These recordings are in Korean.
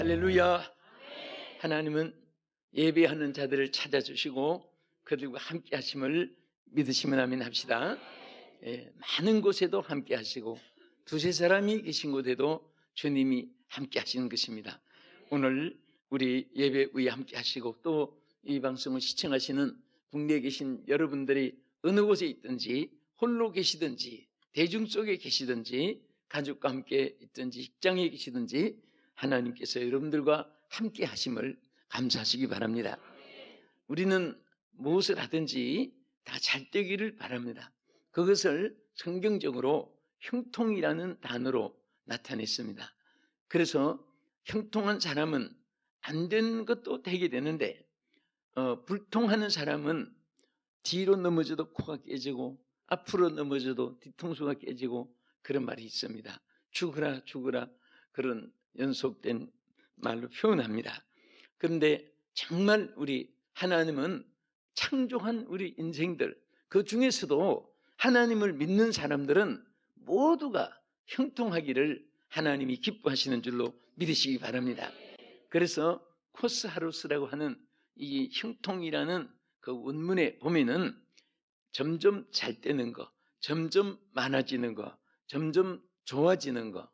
할렐루야. 하나님은 예배하는 자들을 찾아주시고 그들과 함께 하심을 믿으시면 아멘 합시다. 많은 곳에도 함께 하시고 두세 사람이 계신 곳에도 주님이 함께 하시는 것입니다. 오늘 우리 예배 위에 함께 하시고 또 이 방송을 시청하시는 국내에 계신 여러분들이 어느 곳에 있든지 홀로 계시든지 대중 속에 계시든지 가족과 함께 있든지 직장에 계시든지 하나님께서 여러분들과 함께 하심을 감사하시기 바랍니다. 우리는 무엇을 하든지 다 잘 되기를 바랍니다. 그것을 성경적으로 형통이라는 단어로 나타냈습니다. 그래서 형통한 사람은 안 되는 것도 되게 되는데 불통하는 사람은 뒤로 넘어져도 코가 깨지고 앞으로 넘어져도 뒤통수가 깨지고 그런 말이 있습니다. 죽으라 죽으라 그런 연속된 말로 표현합니다. 그런데 정말 우리 하나님은 창조한 우리 인생들 그 중에서도 하나님을 믿는 사람들은 모두가 형통하기를 하나님이 기뻐하시는 줄로 믿으시기 바랍니다. 그래서 코스하루스라고 하는 이 형통이라는 그 원문에 보면은 점점 잘 되는 거, 점점 많아지는 거, 점점 좋아지는 거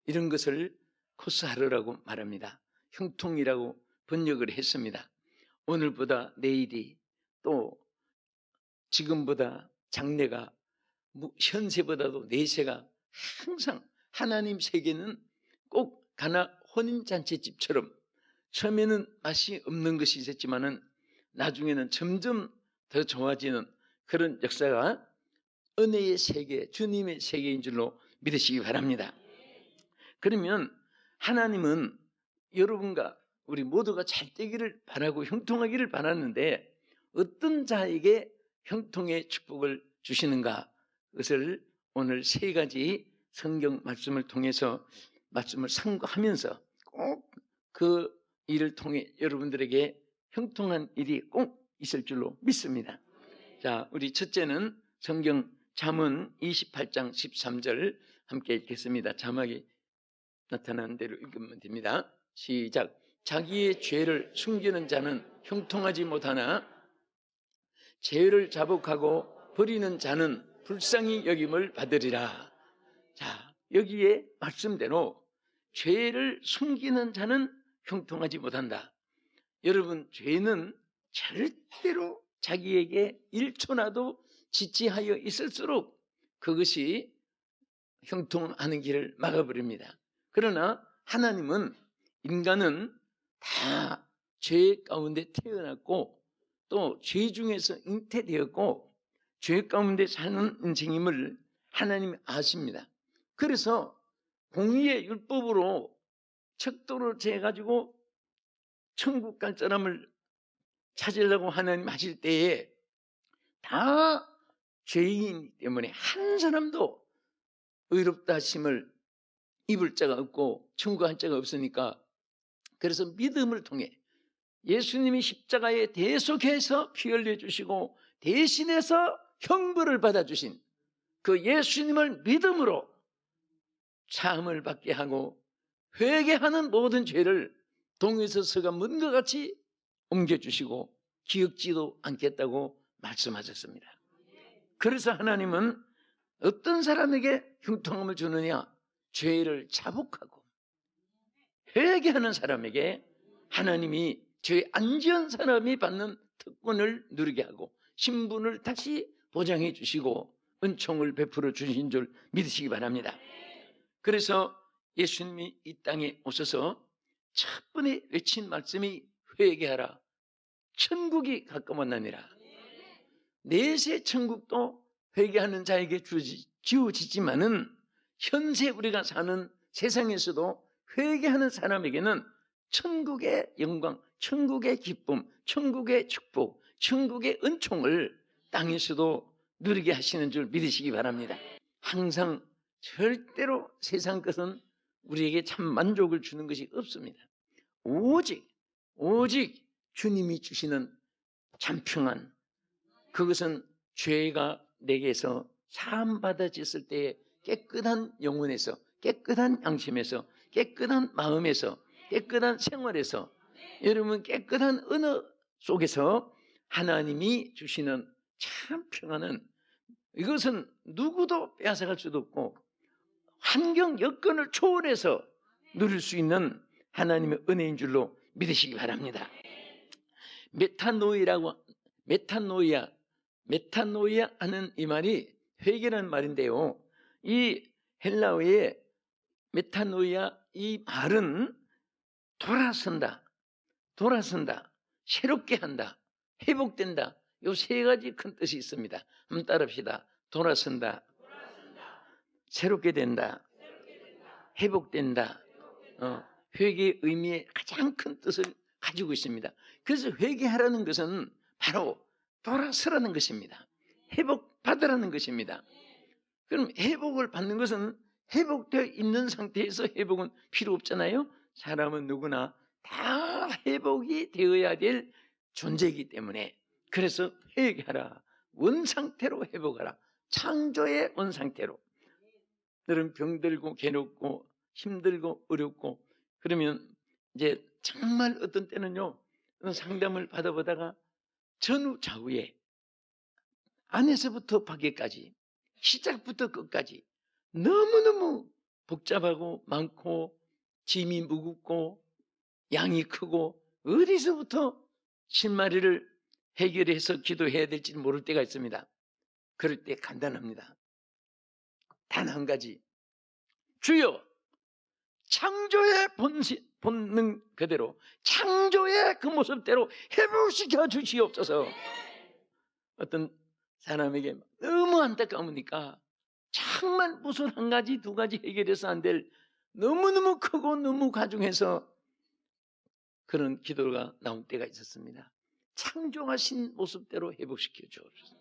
이런 것을 코스하루라고 말합니다. 형통이라고 번역을 했습니다. 오늘보다 내일이 또 지금보다 장래가 현세보다도 내세가 항상 하나님 세계는 꼭 가나 혼인잔치집처럼 처음에는 맛이 없는 것이 있었지만은 나중에는 점점 더 좋아지는 그런 역사가 은혜의 세계, 주님의 세계인 줄로 믿으시기 바랍니다. 그러면 하나님은 여러분과 우리 모두가 잘 되기를 바라고 형통하기를 바라는데 어떤 자에게 형통의 축복을 주시는가? 그것을 오늘 세 가지 성경 말씀을 통해서 말씀을 상고하면서 꼭 그 일을 통해 여러분들에게 형통한 일이 꼭 있을 줄로 믿습니다. 자, 우리 첫째는 성경 잠언 28장 13절 함께 읽겠습니다. 자막이 나타나는 대로 읽으면 됩니다. 시작. 자기의 죄를 숨기는 자는 형통하지 못하나 죄를 자복하고 버리는 자는 불쌍히 여김을 받으리라. 자, 여기에 말씀대로 죄를 숨기는 자는 형통하지 못한다. 여러분, 죄는 절대로 자기에게 1초라도 지체하여 있을수록 그것이 형통하는 길을 막아버립니다. 그러나 하나님은 인간은 다 죄 가운데 태어났고 또 죄 중에서 잉태되었고 죄 가운데 사는 인생임을 하나님이 아십니다. 그래서 공의의 율법으로 척도를 재가지고 천국 갈 사람을 찾으려고 하나님 하실 때에 다 죄인이기 때문에 한 사람도 의롭다 하심을 입을 자가 없고 천국 갈 자가 없으니까 그래서 믿음을 통해 예수님이 십자가에 대속해서 피 흘려주시고 대신해서 형벌을 받아주신 그 예수님을 믿음으로 사함을 받게 하고 회개하는 모든 죄를 동에서 서가 먼 것 같이 옮겨주시고 기억지도 않겠다고 말씀하셨습니다. 그래서 하나님은 어떤 사람에게 형통함을 주느냐? 죄를 자복하고 회개하는 사람에게 하나님이 죄 안 지은 사람이 받는 특권을 누리게 하고 신분을 다시 보장해 주시고 은총을 베풀어 주신 줄 믿으시기 바랍니다. 그래서 예수님이 이 땅에 오셔서 첫 번에 외친 말씀이 회개하라. 천국이 가까웠나니라. 내세 천국도 회개하는 자에게 지어지지만은 현세 우리가 사는 세상에서도 회개하는 사람에게는 천국의 영광, 천국의 기쁨, 천국의 축복, 천국의 은총을 땅에서도 누리게 하시는 줄 믿으시기 바랍니다. 항상 절대로 세상 것은 우리에게 참 만족을 주는 것이 없습니다. 오직 주님이 주시는 참 평안, 그것은 죄가 내게서 사함받아졌을 때에 깨끗한 영혼에서 깨끗한 양심에서 깨끗한 마음에서 깨끗한 생활에서, 여러분 깨끗한 언어 속에서 하나님이 주시는 참 평안은, 이것은 누구도 빼앗아갈 수도 없고 환경 여건을 초월해서 누릴 수 있는 하나님의 은혜인 줄로 믿으시기 바랍니다. 메타노이아 하는 이 말이 회개라는 말인데요, 이 헬라어의 메타노이아, 이 말은 돌아선다, 새롭게 한다, 회복된다, 이 세 가지 큰 뜻이 있습니다. 한번 따라합시다. 돌아선다, 새롭게 된다, 회복된다. 회개의 의미의 가장 큰 뜻을 가지고 있습니다. 그래서 회개하라는 것은 바로 돌아서라는 것입니다. 회복받으라는 것입니다. 그럼 회복을 받는 것은 회복되어 있는 상태에서 회복은 필요 없잖아요. 사람은 누구나 다 회복이 되어야 될 존재이기 때문에, 그래서 회개하라, 원상태로 회복하라, 창조의 원상태로. 너는 병들고 괴롭고 힘들고 어렵고 그러면 이제 정말 어떤 때는요, 상담을 받아보다가 전후 좌우에 안에서부터 밖에까지, 시작부터 끝까지 너무너무 복잡하고 많고 짐이 무겁고 양이 크고 어디서부터 신마리를 해결해서 기도해야 될지 모를 때가 있습니다. 그럴 때 간단합니다. 단 한 가지, 주여 창조의 본능 그대로, 창조의 그 모습대로 회복시켜 주시옵소서. 어떤 사람에게 너무 안타까우니까 정말 무슨 한 가지 두 가지 해결해서 안 될 너무너무 크고 너무 가중해서 그런 기도가 나온 때가 있었습니다. 창조하신 모습대로 회복시켜 주옵소서.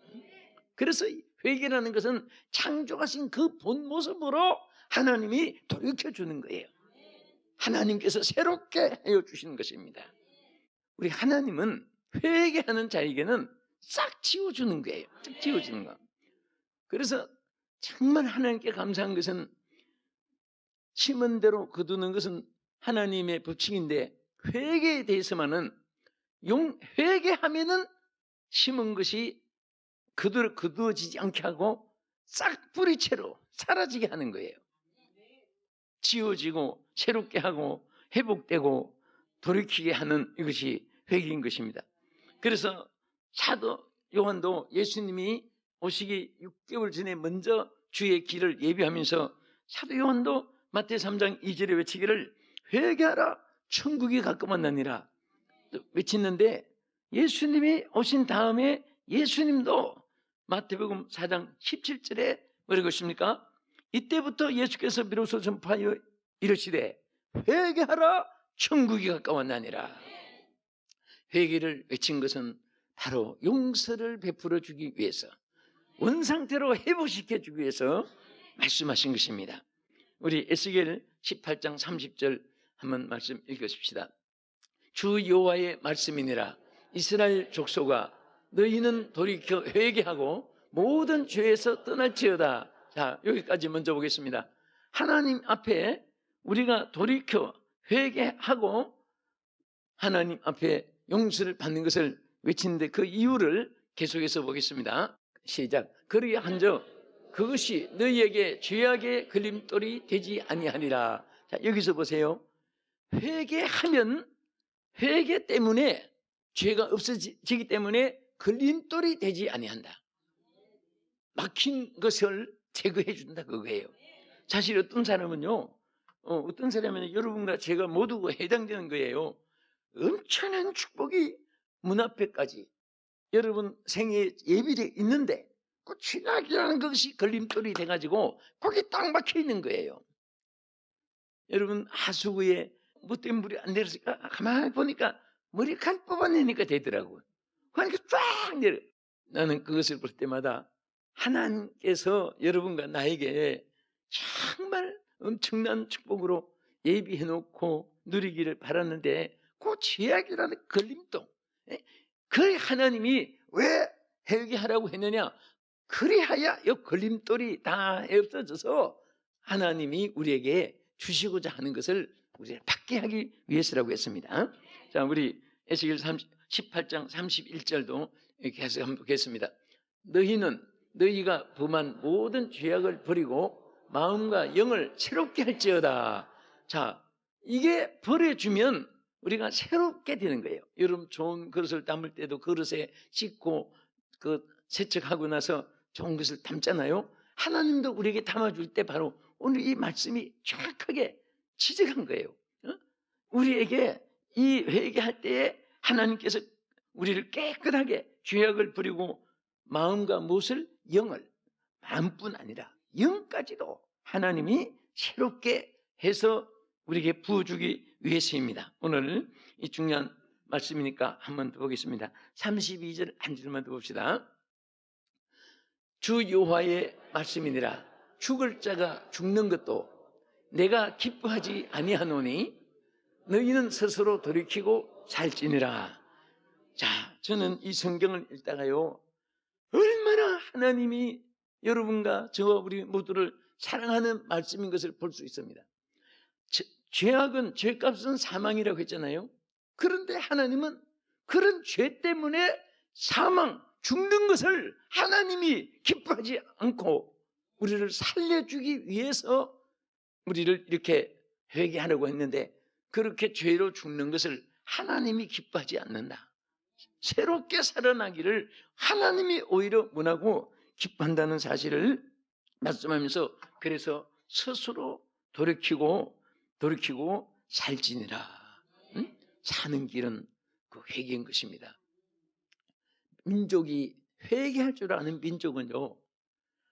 그래서 회개라는 것은 창조하신 그 본 모습으로 하나님이 돌이켜주는 거예요. 하나님께서 새롭게 헤어주시는 것입니다. 우리 하나님은 회개하는 자에게는 싹 지워주는 거예요. 싹 지워주는 거. 그래서 정말 하나님께 감사한 것은, 심은 대로 거두는 것은 하나님의 법칙인데, 회개에 대해서만은 회개하면은 심은 것이 거두어지지 않게 하고 싹 뿌리채로 사라지게 하는 거예요. 지워지고 새롭게 하고 회복되고 돌이키게 하는 이것이 회개인 것입니다. 그래서 사도 요한도 예수님이 오시기 6개월 전에 먼저 주의 길을 예비하면서 사도 요한도 마태 3장 2절에 외치기를 회개하라 천국이 가까웠나니라 외쳤는데, 예수님이 오신 다음에 예수님도 마태복음 4장 17절에 뭐라고 하십니까? 이때부터 예수께서 비로소 전파하여 이르시되 회개하라 천국이 가까웠나니라. 회개를 외친 것은 바로 용서를 베풀어 주기 위해서, 원상태로 회복시켜 주기 위해서 말씀하신 것입니다. 우리 에스겔 18장 30절 한번 말씀 읽으십시다. 주 여호와의 말씀이니라. 이스라엘 족속아, 너희는 돌이켜 회개하고 모든 죄에서 떠날지어다. 자, 여기까지 먼저 보겠습니다. 하나님 앞에 우리가 돌이켜 회개하고 하나님 앞에 용서를 받는 것을 외치는데, 그 이유를 계속해서 보겠습니다. 시작. 그리한즉 그것이 너희에게 죄악의 걸림돌이 되지 아니하니라. 자, 여기서 보세요. 회개하면, 회개 때문에 죄가 없어지기 때문에 걸림돌이 되지 아니한다. 막힌 것을 제거해 준다, 그거예요. 사실 어떤 사람은요, 여러분과 제가 모두 해당되는 거예요. 엄청난 축복이 문 앞에까지 여러분 생에 예비되어 있는데 그 죄악이라는 것이 걸림돌이 돼가지고 거기 딱 막혀 있는 거예요. 여러분 하수구에 못된 물이 안 내렸으니까 가만히 보니까 머리칼 뽑아내니까 되더라고요. 그러니까 쫙 내려. 나는 그것을 볼 때마다 하나님께서 여러분과 나에게 정말 엄청난 축복으로 예비해놓고 누리기를 바랐는데, 그 죄악이라는 걸림돌, 그 하나님이 왜 회개하라고 했느냐? 그리하여 이 걸림돌이 다 없어져서 하나님이 우리에게 주시고자 하는 것을 우리를 받게 하기 위해서라고 했습니다. 자, 우리 에스겔 18장 31절도 이렇게 해서 한번 보겠습니다. 너희가 범한 모든 죄악을 버리고 마음과 영을 새롭게 할지어다. 자, 이게 버려주면 우리가 새롭게 되는 거예요. 여러분 좋은 그릇을 담을 때도 그릇에 씻고 세척하고 나서 좋은 것을 담잖아요. 하나님도 우리에게 담아줄 때 바로 오늘 이 말씀이 정확하게 지적한 거예요. 우리에게 이 회개할 때에 하나님께서 우리를 깨끗하게 죄악을 버리고 마음과 무엇을? 영을, 마음뿐 아니라 영까지도 하나님이 새롭게 해서 우리에게 부어주기 위해서입니다. 오늘 이 중요한 말씀이니까 한번 더 보겠습니다. 32절 한 줄만 더 봅시다. 주 여호와의 말씀이니라. 죽을 자가 죽는 것도 내가 기뻐하지 아니하노니 너희는 스스로 돌이키고 살지니라. 자, 저는 이 성경을 읽다가요, 얼마나 하나님이 여러분과 저와 우리 모두를 사랑하는 말씀인 것을 볼 수 있습니다. 죄악은, 죄값은 사망이라고 했잖아요. 그런데 하나님은 그런 죄 때문에 사망, 죽는 것을 하나님이 기뻐하지 않고 우리를 살려주기 위해서 우리를 이렇게 회개하려고 했는데, 그렇게 죄로 죽는 것을 하나님이 기뻐하지 않는다. 새롭게 살아나기를 하나님이 오히려 원하고 기뻐한다는 사실을 말씀하면서, 그래서 스스로 돌이키고 살지니라. 사는 길은 그 회개인 것입니다. 민족이 회개할 줄 아는 민족은요,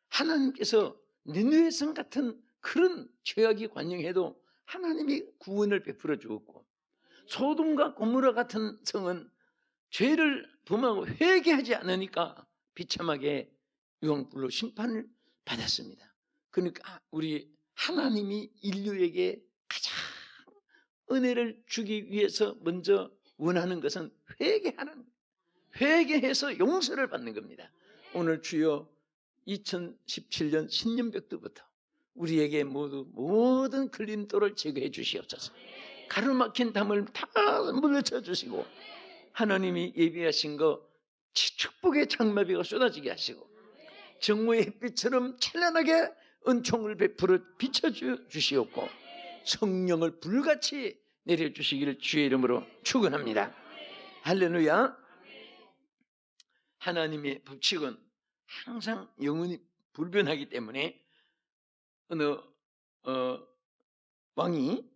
하나님께서 니느웨 성 같은 그런 죄악이 관영해도 하나님이 구원을 베풀어 주었고, 소돔과 고모라 같은 성은 죄를 범하고 회개하지 않으니까 비참하게 유황불로 심판을 받았습니다. 그러니까 우리 하나님이 인류에게 가장 은혜를 주기 위해서 먼저 원하는 것은 회개하는, 회개해서 용서를 받는 겁니다. 오늘 주여 2017년 신년벽도부터 우리에게 모든 걸림돌을 제거해 주시옵소서. 가로막힌 담을 다 물려쳐 주시고, 하나님이 예비하신 거 축복의 장마비가 쏟아지게 하시고, 정오의 햇빛처럼 찬란하게 은총을 베풀어 비춰주시옵고, 성령을 불같이 내려주시기를 주의 이름으로 축원합니다. 할렐루야. 하나님의 법칙은 항상 영원히 불변하기 때문에 어느 왕이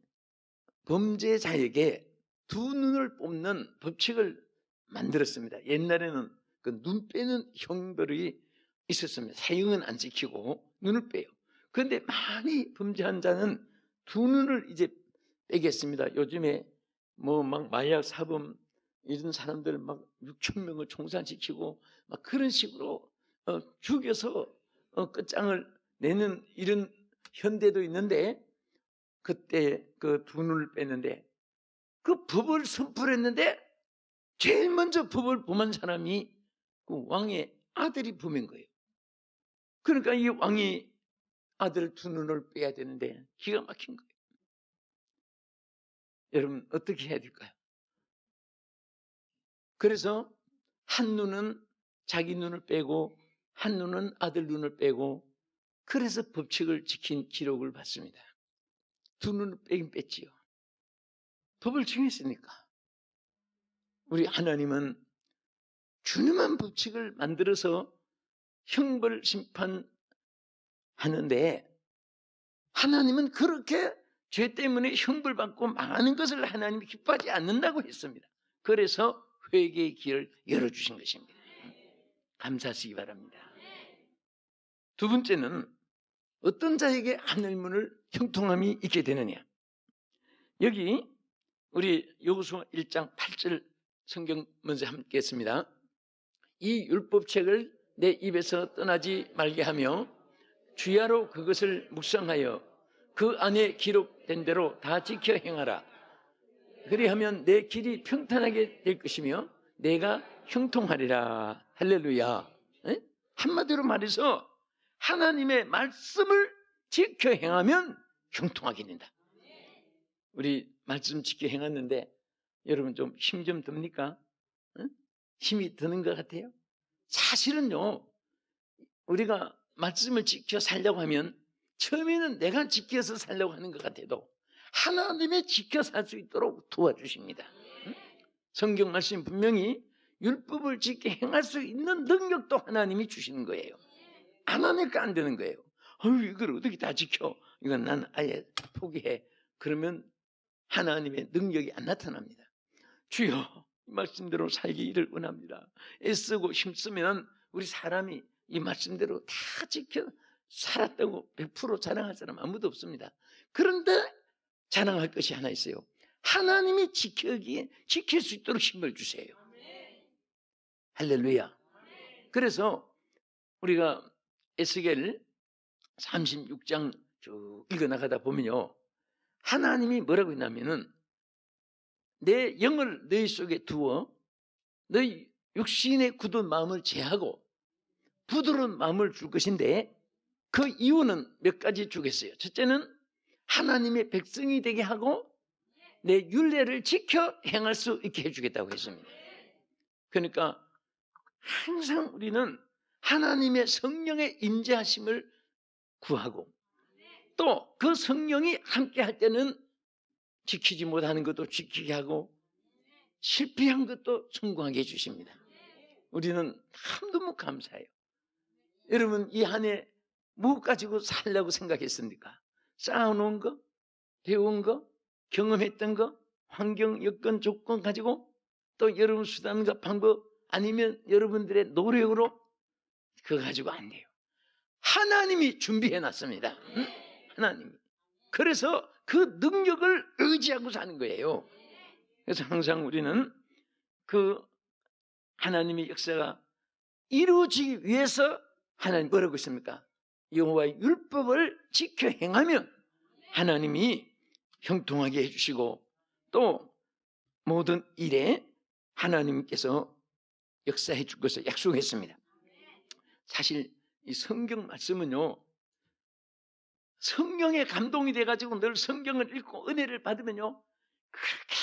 범죄자에게 두 눈을 뽑는 법칙을 만들었습니다. 옛날에는 그 눈 빼는 형벌이 있었습니다. 사형은 안 지키고 눈을 빼요. 그런데 많이 범죄한 자는 두 눈을 이제 빼겠습니다. 요즘에 뭐 막 마약 사범 이런 사람들 막 6천 명을 총살시키고 막 그런 식으로 죽여서 끝장을 내는 이런 현대도 있는데, 그때 그 두 눈을 뺐는데 그 법을 선포했는데 제일 먼저 법을 범한 사람이 그 왕의 아들이 범인 거예요. 그러니까 이 왕이 아들 두 눈을 빼야 되는데 기가 막힌 거예요. 여러분 어떻게 해야 될까요? 그래서 한 눈은 자기 눈을 빼고 한 눈은 아들 눈을 빼고, 그래서 법칙을 지킨 기록을 받습니다. 두 눈을 빼긴 뺐지요. 법을 정했으니까. 우리 하나님은 준엄한 법칙을 만들어서 형벌 심판하는데, 하나님은 그렇게 죄 때문에 형벌받고 망하는 것을 하나님이 기뻐하지 않는다고 했습니다. 그래서 회개의 길을 열어주신 것입니다. 감사하시기 바랍니다. 두 번째는 어떤 자에게 하늘문을 형통함이 있게 되느냐. 여기 우리 여호수아 1장 8절 성경 먼저 함께 했습니다. 이 율법책을 내 입에서 떠나지 말게 하며 주야로 그것을 묵상하여 그 안에 기록된 대로 다 지켜 행하라. 그리하면 내 길이 평탄하게 될 것이며 내가 형통하리라. 할렐루야. 에? 한마디로 말해서 하나님의 말씀을 지켜 행하면 형통하게 된다. 우리 말씀 지켜 행했는데 여러분 좀 힘 좀 듭니까? 응? 힘이 드는 것 같아요? 사실은요, 우리가 말씀을 지켜 살려고 하면 처음에는 내가 지켜서 살려고 하는 것 같아도 하나님이 지켜 살 수 있도록 도와주십니다. 응? 성경 말씀 분명히 율법을 지켜 행할 수 있는 능력도 하나님이 주시는 거예요. 안 하니까 안 되는 거예요. 이걸 어떻게 다 지켜? 이건 난 아예 포기해. 그러면 하나님의 능력이 안 나타납니다. 주여, 이 말씀대로 살기를 원합니다. 애쓰고 힘쓰면 우리 사람이 이 말씀대로 다 지켜 살았다고 100% 자랑할 사람 아무도 없습니다. 그런데 자랑할 것이 하나 있어요. 하나님이 지킬 수 있도록 힘을 주세요. 할렐루야. 그래서 우리가 에스겔 36장 쭉 읽어나가다 보면요, 하나님이 뭐라고 했냐면은 내 영을 너희 속에 두어 너희 육신의 굳은 마음을 제하고 부드러운 마음을 줄 것인데 그 이유는 몇 가지 주겠어요. 첫째는 하나님의 백성이 되게 하고 내 율례를 지켜 행할 수 있게 해주겠다고 했습니다. 그러니까 항상 우리는 하나님의 성령의 임재하심을 구하고 또 그 성령이 함께 할 때는 지키지 못하는 것도 지키게 하고 실패한 것도 성공하게 해주십니다. 우리는 너무 감사해요. 여러분, 이 한 해 뭐 가지고 살려고 생각했습니까? 쌓아놓은 거, 배운 거, 경험했던 거, 환경, 여건, 조건 가지고 또 여러분 수단과 방법 아니면 여러분들의 노력으로 그거 가지고 안 돼요. 하나님이 준비해놨습니다. 응? 하나님이. 그래서 그 능력을 의지하고 사는 거예요. 그래서 항상 우리는 그 하나님의 역사가 이루어지기 위해서 하나님 뭐라고 했습니까? 여호와의 율법을 지켜 행하면 하나님이 형통하게 해주시고 또 모든 일에 하나님께서 역사해 줄 것을 약속했습니다. 사실 이 성경 말씀은요, 성령에 감동이 돼가지고 늘 성경을 읽고 은혜를 받으면요, 그렇게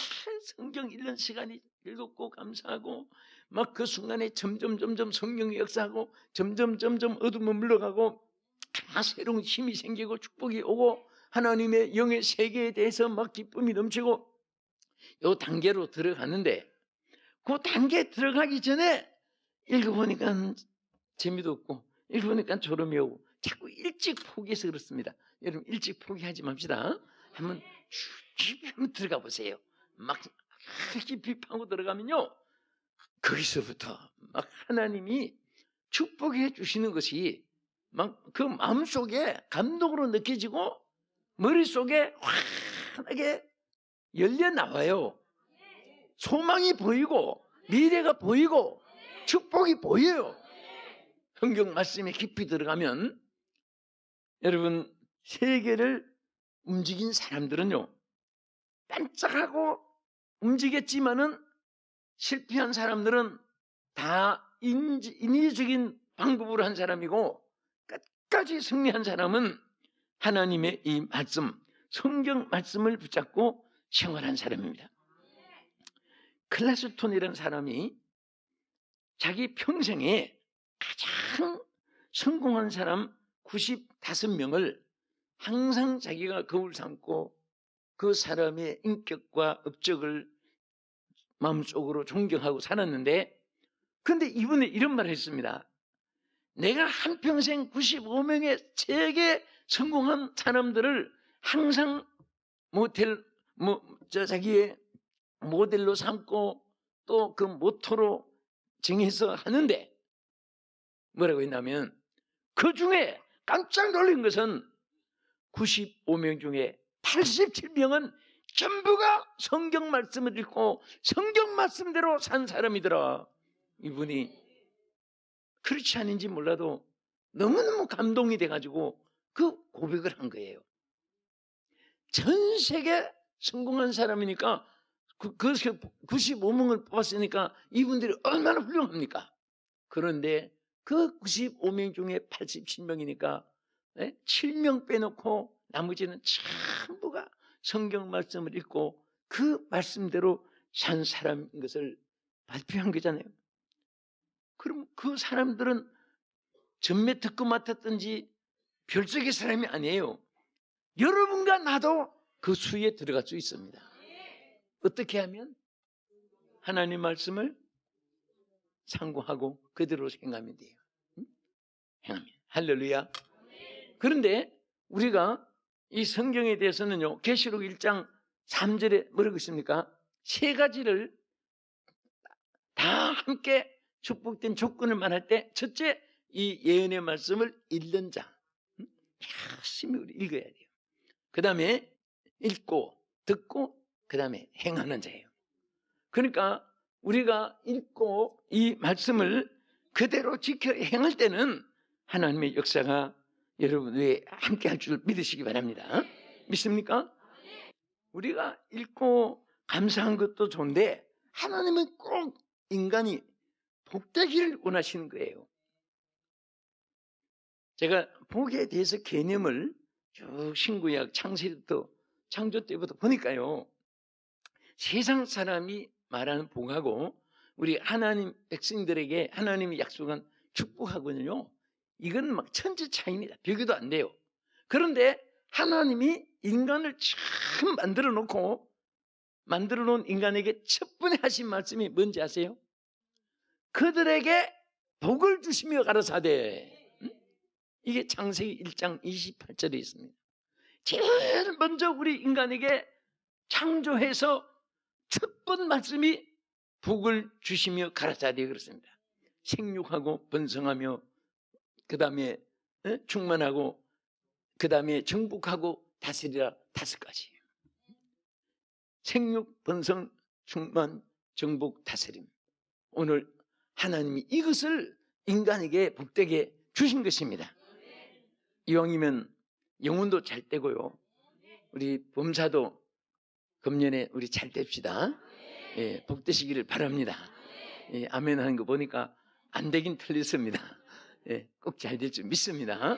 성경 읽는 시간이 즐겁고 감사하고 막 그 순간에 점점 성령이 역사하고 점점 어둠은 물러가고 다 새로운 힘이 생기고 축복이 오고 하나님의 영의 세계에 대해서 막 기쁨이 넘치고 요 단계로 들어가는데 그 단계에 들어가기 전에 읽어보니까 재미도 없고 읽어보니까 졸음이 오고 자꾸 일찍 포기해서 그렇습니다. 여러분 일찍 포기하지 맙시다. 한번 깊이 한번 들어가 보세요. 막 깊이 파고 들어가면요, 거기서부터 막 하나님이 축복해 주시는 것이 막 그 마음속에 감동으로 느껴지고 머릿속에 환하게 열려 나와요. 소망이 보이고 미래가 보이고 축복이 보여요. 성경 말씀에 깊이 들어가면 여러분 세계를 움직인 사람들은요, 반짝하고 움직였지만은 실패한 사람들은 다 인위적인 방법으로 한 사람이고 끝까지 승리한 사람은 하나님의 이 말씀, 성경 말씀을 붙잡고 생활한 사람입니다. 클라스톤이라는 사람이 자기 평생에 가장 성공한 사람 95명을 항상 자기가 거울 삼고 그 사람의 인격과 업적을 마음속으로 존경하고 살았는데, 근데 이분이 이런 말을 했습니다. 내가 한평생 95명의 세계 성공한 사람들을 항상 자기의 모델로 삼고 또 그 모토로 정해서 하는데 뭐라고 했냐면 그 중에 깜짝 놀란 것은 95명 중에 87명은 전부가 성경 말씀을 읽고 성경 말씀대로 산 사람이더라. 이분이 그렇지 않은지 몰라도 너무너무 감동이 돼가지고 그 고백을 한 거예요. 전 세계 성공한 사람이니까 그 95명을 뽑았으니까 이분들이 얼마나 훌륭합니까? 그런데 그 95명 중에 87명이니까 7명 빼놓고 나머지는 전부가 성경 말씀을 읽고 그 말씀대로 산 사람인 것을 발표한 거잖아요. 그럼 그 사람들은 전매 특권 맡았든지 별석의 사람이 아니에요. 여러분과 나도 그 수에 들어갈 수 있습니다. 어떻게 하면? 하나님 말씀을 참고하고 그대로 행하면 돼요. 행하면. 할렐루야. 그런데 우리가 이 성경에 대해서는요, 계시록 1장 3절에 뭐라고 있습니까? 세 가지를 다 함께 축복된 조건을 말할 때, 첫째, 이 예언의 말씀을 읽는 자. 열심히 우리 읽어야 돼요. 그 다음에 읽고 듣고 그 다음에 행하는 자예요. 그러니까 우리가 읽고 이 말씀을 그대로 지켜 행할 때는 하나님의 역사가 여러분 위에 함께 할 줄 믿으시기 바랍니다. 믿습니까? 우리가 읽고 감사한 것도 좋은데 하나님은 꼭 인간이 복되기를 원하시는 거예요. 제가 복에 대해서 개념을 쭉 신구약 창세부터 창조 때부터 보니까요, 세상 사람이 말하는 복하고 우리 하나님 백성들에게 하나님이 약속한 축복하고는요, 이건 막 천지 차이입니다. 비교도 안 돼요. 그런데 하나님이 인간을 참 만들어 놓은 인간에게 첫 번에 하신 말씀이 뭔지 아세요? 그들에게 복을 주시며 가라사대. 이게 창세기 1장 28절에 있습니다. 제일 먼저 우리 인간에게 창조해서 첫 번 말씀이 복을 주시며 가라사대 그렇습니다. 생육하고 번성하며 그 다음에 충만하고 그 다음에 정복하고 다스리라 5가지. 생육, 번성, 충만, 정복, 다스림. 오늘 하나님이 이것을 인간에게 복되게 주신 것입니다. 이왕이면 영혼도 잘 되고요, 우리 범사도 금년에 우리 잘 됩시다. 예, 복되시기를 바랍니다. 예, 아멘 하는 거 보니까 안 되긴 틀렸습니다. 예, 꼭 잘 될 줄 믿습니다.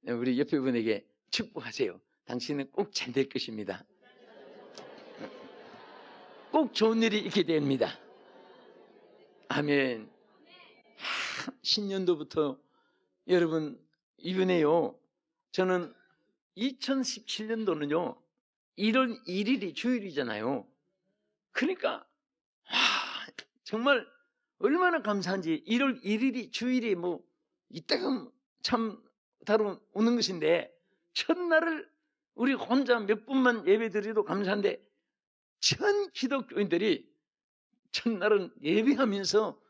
우리 옆에 분에게 축복하세요. 당신은 꼭 잘 될 것입니다. 꼭 좋은 일이 있게 됩니다. 아멘. 신년도부터 여러분 이번에요, 저는 2017년도는요 1월 1일이 주일이잖아요. 그러니까 정말 얼마나 감사한지. 1월 1일이 주일이 뭐 이때가 참 다른 오는 것인데, 첫날을 우리 혼자 몇 분만 예배드려도 감사한데 전 기독교인들이 첫날은 예배하면서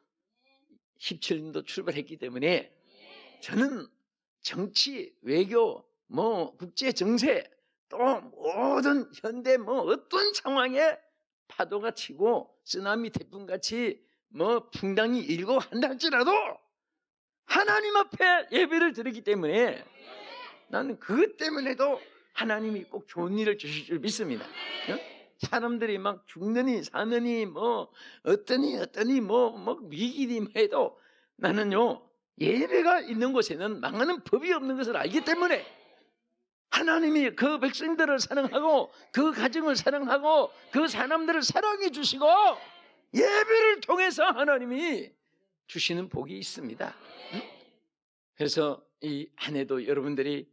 17년도 출발했기 때문에 저는 정치, 외교, 뭐 국제 정세, 또 모든 현대 뭐 어떤 상황에 파도가 치고 쓰나미 태풍같이 뭐 풍랑이 일고 한다 할지라도 하나님 앞에 예배를 드리기 때문에 나는 그것 때문에도 하나님이 꼭 좋은 일을 주실 줄 믿습니다. 사람들이 막 죽느니 사느니 뭐 어떠니 뭐 위기니 해도 나는요, 예배가 있는 곳에는 망하는 법이 없는 것을 알기 때문에 하나님이 그 백성들을 사랑하고 그 가정을 사랑하고 그 사람들을 사랑해 주시고 예배를 통해서 하나님이 주시는 복이 있습니다. 그래서 이 한 해도 여러분들이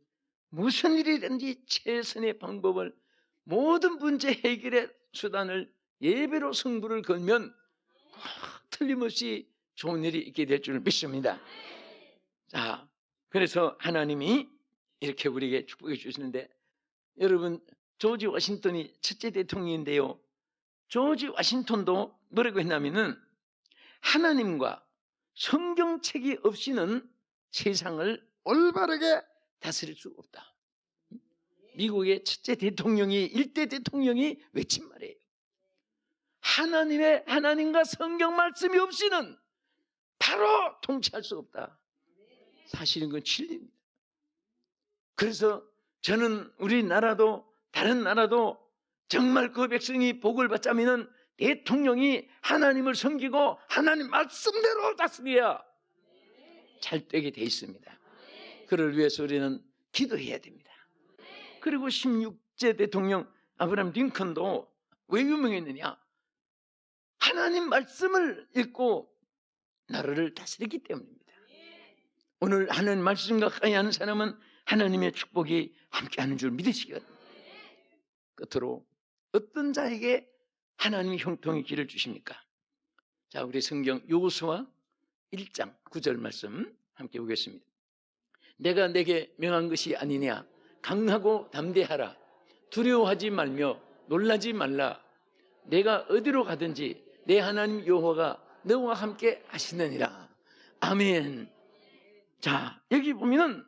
무슨 일이든지 최선의 방법을, 모든 문제 해결의 수단을 예배로 승부를 걸면 틀림없이 좋은 일이 있게 될 줄 믿습니다. 자, 그래서 하나님이 이렇게 우리에게 축복해 주시는데, 여러분 조지 워싱턴이 첫째 대통령인데요, 조지 워싱턴도 뭐라고 했냐면은 하나님과 성경책이 없이는 세상을 올바르게 다스릴 수 없다. 미국의 첫째 대통령이, 1대 대통령이 외친 말이에요. 하나님과 성경 말씀이 없이는 바로 통치할 수 없다. 사실은 그건 진리입니다. 그래서 저는 우리나라도 다른 나라도 정말 그 백성이 복을 받자면 대통령이 하나님을 섬기고 하나님 말씀대로 다스려야 잘 되게 돼 있습니다. 그를 위해서 우리는 기도해야 됩니다. 그리고 국제 대통령 아브라함 링컨도 왜 유명했느냐? 하나님 말씀을 읽고 나라를 다스리기 때문입니다. 오늘 하나님 말씀과 가까이 하는 사람은 하나님의 축복이 함께하는 줄 믿으시기 바랍니다. 끝으로 어떤 자에게 하나님이 형통의 길을 주십니까? 자, 우리 성경 여호수아 1장 9절 말씀 함께 보겠습니다. 내가 내게 명한 것이 아니냐? 강하고 담대하라. 두려워하지 말며 놀라지 말라. 내가 어디로 가든지 내 하나님 여호와가 너와 함께 하시느니라. 아멘. 자, 여기 보면은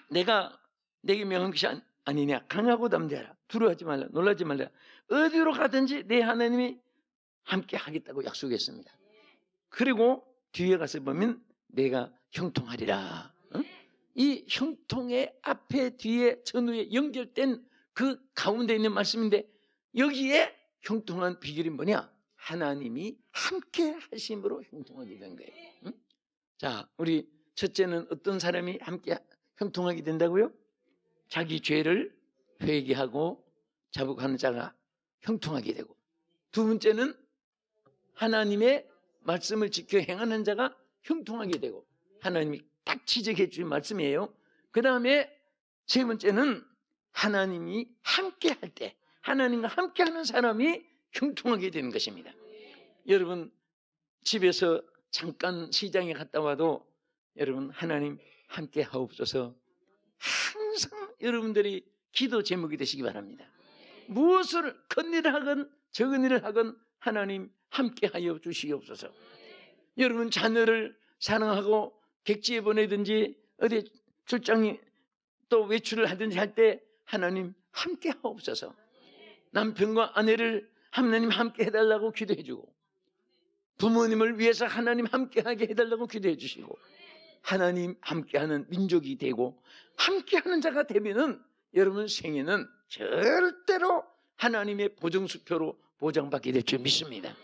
내가 내게 명한 것이 아니냐? 강하고 담대하라. 두려워하지 말라. 놀라지 말라. 어디로 가든지 내 하나님이 함께 하겠다고 약속했습니다. 그리고 뒤에 가서 보면 내가 형통하리라. 이 형통의 앞에 뒤에 전후에 연결된 그 가운데 있는 말씀인데 여기에 형통한 비결이 뭐냐? 하나님이 함께 하심으로 형통하게 된 거예요. 자, 우리 첫째는 어떤 사람이 함께 형통하게 된다고요? 자기 죄를 회개하고 자복하는 자가 형통하게 되고, 두 번째는 하나님의 말씀을 지켜 행하는 자가 형통하게 되고, 하나님이 딱 지적해 주신 말씀이에요. 그 다음에 세 번째는 하나님이 함께 할 때, 하나님과 함께 하는 사람이 형통하게 되는 것입니다. 여러분 집에서 잠깐 시장에 갔다 와도 여러분 하나님 함께 하옵소서 항상 여러분들이 기도 제목이 되시기 바랍니다. 무엇을 큰 일을 하건 적은 일을 하건 하나님 함께 하여 주시옵소서. 여러분 자녀를 사랑하고 객지에 보내든지 어디 출장이 또 외출을 하든지 할 때 하나님 함께 하옵소서. 남편과 아내를 하나님 함께 해달라고 기도해주고, 부모님을 위해서 하나님 함께하게 해달라고 기도해 주시고, 하나님 함께하는 민족이 되고 함께하는 자가 되면은 여러분 생애는 절대로 하나님의 보정수표로 보장받게 될 줄 믿습니다.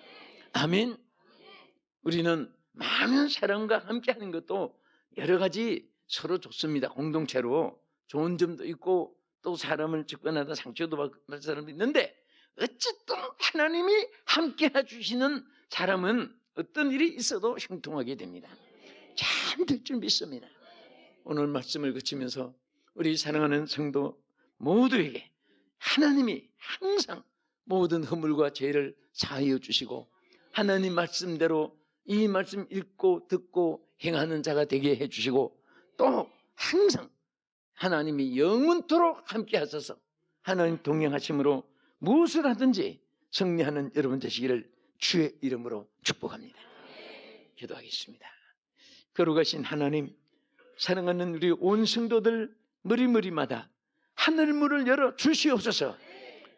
아멘. 우리는 많은 사람과 함께하는 것도 여러 가지 서로 좋습니다. 공동체로 좋은 점도 있고 또 사람을 접근하다 상처도 받는 사람도 있는데, 어쨌든 하나님이 함께 해주시는 사람은 어떤 일이 있어도 형통하게 됩니다. 참 될 줄 믿습니다. 오늘 말씀을 거치면서 우리 사랑하는 성도 모두에게 하나님이 항상 모든 허물과 죄를 사하여 주시고 하나님 말씀대로 이 말씀 읽고 듣고 행하는 자가 되게 해주시고, 또 항상 하나님이 영원토록 함께 하셔서 하나님 동행하심으로 무엇을 하든지 승리하는 여러분 되시기를 주의 이름으로 축복합니다. 기도하겠습니다. 거룩하신 하나님, 사랑하는 우리 온 성도들 머리머리마다 하늘문을 열어 주시옵소서.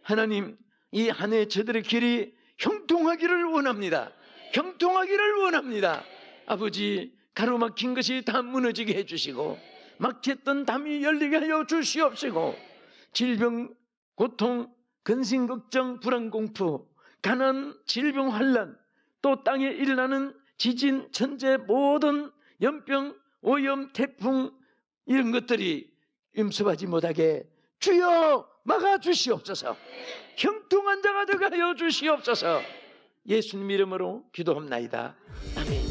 하나님, 이 한 해 저들의 길이 형통하기를 원합니다. 형통하기를 원합니다. 아버지, 가로막힌 것이 다 무너지게 해주시고 막혔던 담이 열리게 하여 주시옵시고, 질병, 고통, 근심, 걱정, 불안, 공포, 가난, 질병, 환난, 또 땅에 일어나는 지진, 천재, 모든 연병, 오염, 태풍 이런 것들이 임습하지 못하게 주여 막아주시옵소서. 형통한 자가 되게 하여 주시옵소서. 예수님 이름으로 기도합나이다. 아멘.